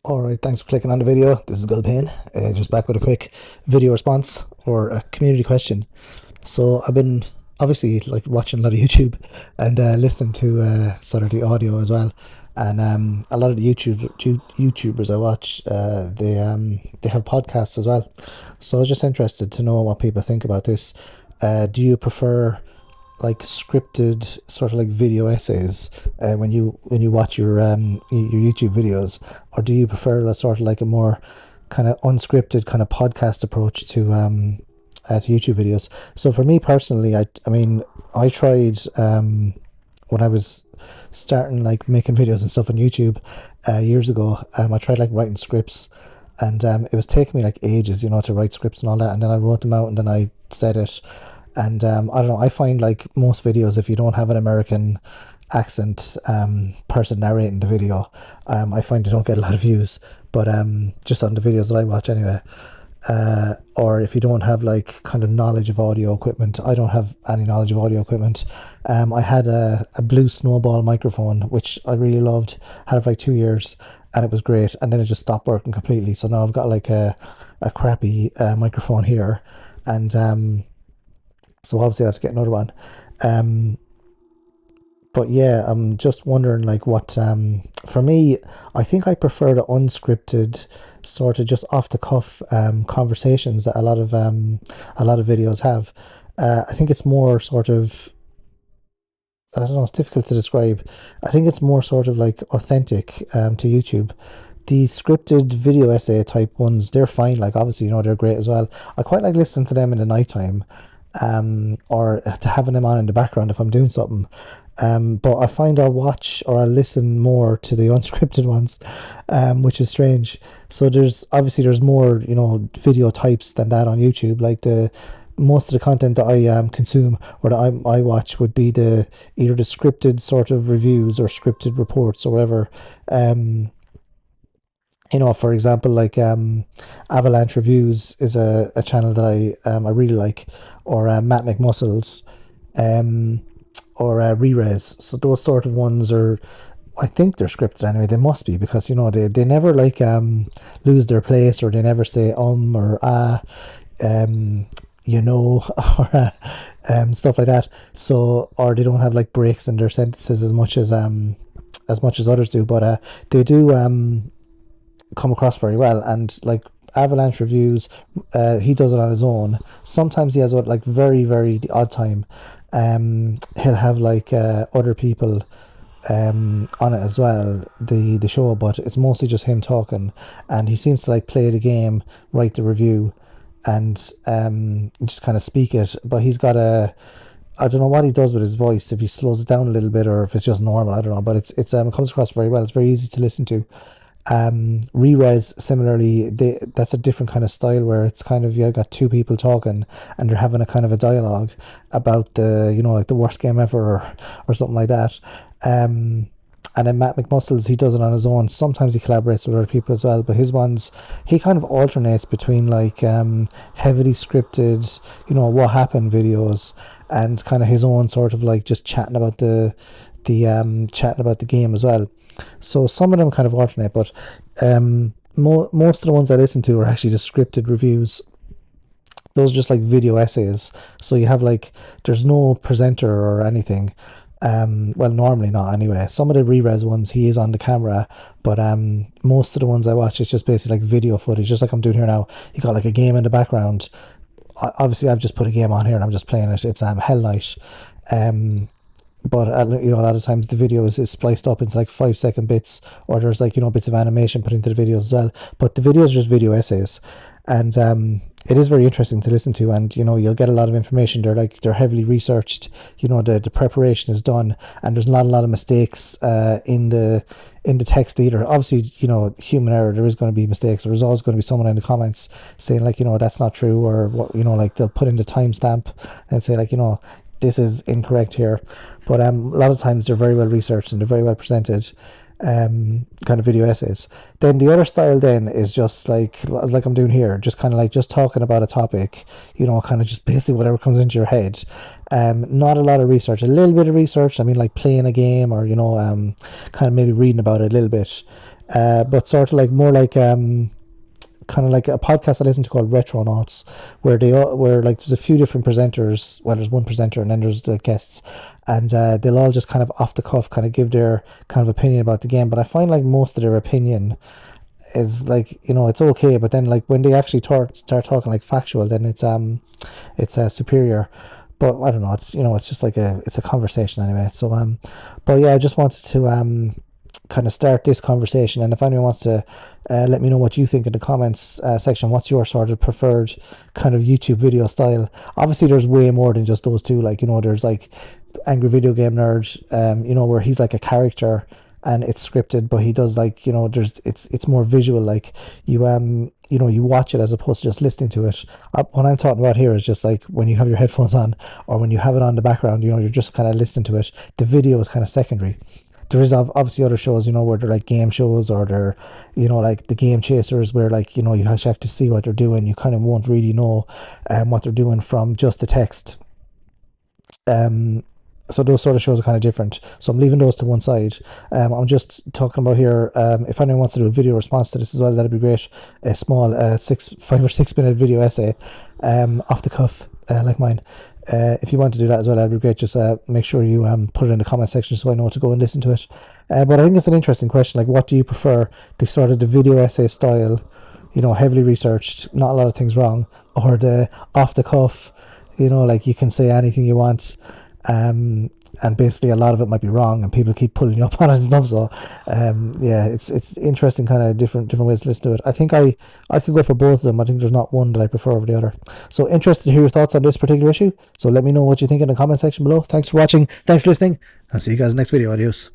Alright, thanks for clicking on the video. This is Gulpin, just back with a quick video response or a community question. So I've been obviously like watching a lot of YouTube and listening to sort of the audio as well. And a lot of the YouTubers I watch, they have podcasts as well. So I was just interested to know what people think about this. Do you prefer like scripted sort of like video essays when you watch your YouTube videos, or do you prefer a sort of like a more kind of unscripted kind of podcast approach to YouTube videos? So for me personally, I mean I tried when I was starting like making videos and stuff on YouTube years ago. I tried like writing scripts, and it was taking me like ages, to write scripts and all that, and then I wrote them out and then I said it. And I don't know, I find like most videos, if you don't have an American accent person narrating the video, I find they don't get a lot of views. But just on the videos that I watch anyway. Or if you don't have like kind of knowledge of audio equipment. I don't have any knowledge of audio equipment. I had a blue snowball microphone, which I really loved. Had it for like 2 years and it was great. And then it just stopped working completely. So now I've got like a crappy microphone here. And so obviously I have to get another one. Um, but yeah, I'm just wondering like what for me, I think I prefer the unscripted sort of just off the cuff conversations that a lot of videos have. I think it's more sort of, I don't know, it's difficult to describe. I think it's more sort of like authentic to YouTube. The scripted video essay type ones, they're fine. Like obviously, they're great as well. I quite like listening to them in the nighttime, or to having them on in the background if I'm doing something. But I find I'll watch or I'll listen more to the unscripted ones, which is strange. So there's more, video types than that on YouTube. Like the most of the content that I consume or that I watch would be the either the scripted sort of reviews or scripted reports or whatever. Um, for example, like Avalanche Reviews is a channel that I really like, or Matt McMuscles, um, or Rerez. So those sort of ones are, I think they're scripted anyway. They must be, because they never like lose their place, or they never say or um or stuff like that. So, or they don't have like breaks in their sentences as much as others do, but they do come across very well. And like Avalanche Reviews, he does it on his own. Sometimes he has like very very the odd time he'll have like other people on it as well, the show, but it's mostly just him talking, and he seems to like play the game, write the review, and just kind of speak it. But he's got I don't know what he does with his voice, if he slows it down a little bit or if it's just normal, I don't know, but it comes across very well. It's very easy to listen to. Re-res, similarly, that's a different kind of style, where it's kind of, you got two people talking and they're having a kind of a dialogue about like the worst game ever, or something like that. And then Matt McMuscles, he does it on his own. Sometimes he collaborates with other people as well, but his ones, he kind of alternates between like heavily scripted, what happened videos, and kind of his own sort of like just chatting about the game as well. So some of them kind of alternate, but most of the ones I listen to are actually just scripted reviews. Those are just like video essays. So you have like, there's no presenter or anything. Well, normally not anyway. Some of the re-res ones, he is on the camera, but most of the ones I watch, it's just basically like video footage, just like I'm doing here now. You got like a game in the background. Obviously I've just put a game on here and I'm just playing it. It's Hell Night. But a lot of times the video is spliced up into like 5 second bits, or there's like bits of animation put into the videos as well. But the videos are just video essays, and it is very interesting to listen to, and you'll get a lot of information. They're heavily researched. The preparation is done, and there's not a lot of mistakes in the text either. Obviously, human error, there is going to be mistakes. There's always going to be someone in the comments saying like, that's not true, or what, like they'll put in the timestamp and say like, this is incorrect here. But a lot of times they're very well researched and they're very well presented, kind of video essays. Then the other style then is just like I'm doing here, just kind of like just talking about a topic, kind of just basically whatever comes into your head. Not a lot of research, a little bit of research. I mean, like playing a game, or kind of maybe reading about it a little bit. but sort of like more like kind of like a podcast I listen to called Retronauts, where where like there's a few different presenters. Well, there's one presenter and then there's the guests, and they'll all just kind of off the cuff kind of give their kind of opinion about the game. But I find like most of their opinion is like, it's okay, but then like when they actually start talking like factual, then it's superior. But I don't know, it's just like it's a conversation anyway. So but yeah, I just wanted to kind of start this conversation, and if anyone wants to let me know what you think in the comments section. What's your sort of preferred kind of YouTube video style? Obviously there's way more than just those two, like, there's like Angry Video Game Nerd, where he's like a character and it's scripted, but he does like, there's it's more visual, like you watch it as opposed to just listening to it. What I'm talking about here is just like when you have your headphones on, or when you have it on the background, you're just kind of listening to it. The video is kind of secondary. There is obviously other shows, where they're like game shows, or they're, like the Game Chasers, where like, you actually have to see what they're doing. You kind of won't really know what they're doing from just the text. So those sort of shows are kind of different. So I'm leaving those to one side. I'm just talking about here, if anyone wants to do a video response to this as well, that'd be great. A small 5 or 6 minute video essay, off the cuff, like mine. If you want to do that as well, that'd be great. Just make sure you put it in the comment section so I know to go and listen to it. But I think it's an interesting question. Like, what do you prefer? The sort of the video essay style, heavily researched, not a lot of things wrong, or the off the cuff, like you can say anything you want, and basically a lot of it might be wrong and people keep pulling you up on it and stuff. So yeah, it's interesting, kind of different ways to listen to it. I think I could go for both of them. I think there's not one that I prefer over the other. So interested to hear your thoughts on this particular issue, so let me know what you think in the comment section below. Thanks for watching, thanks for listening, I'll see you guys in the next video. Adios.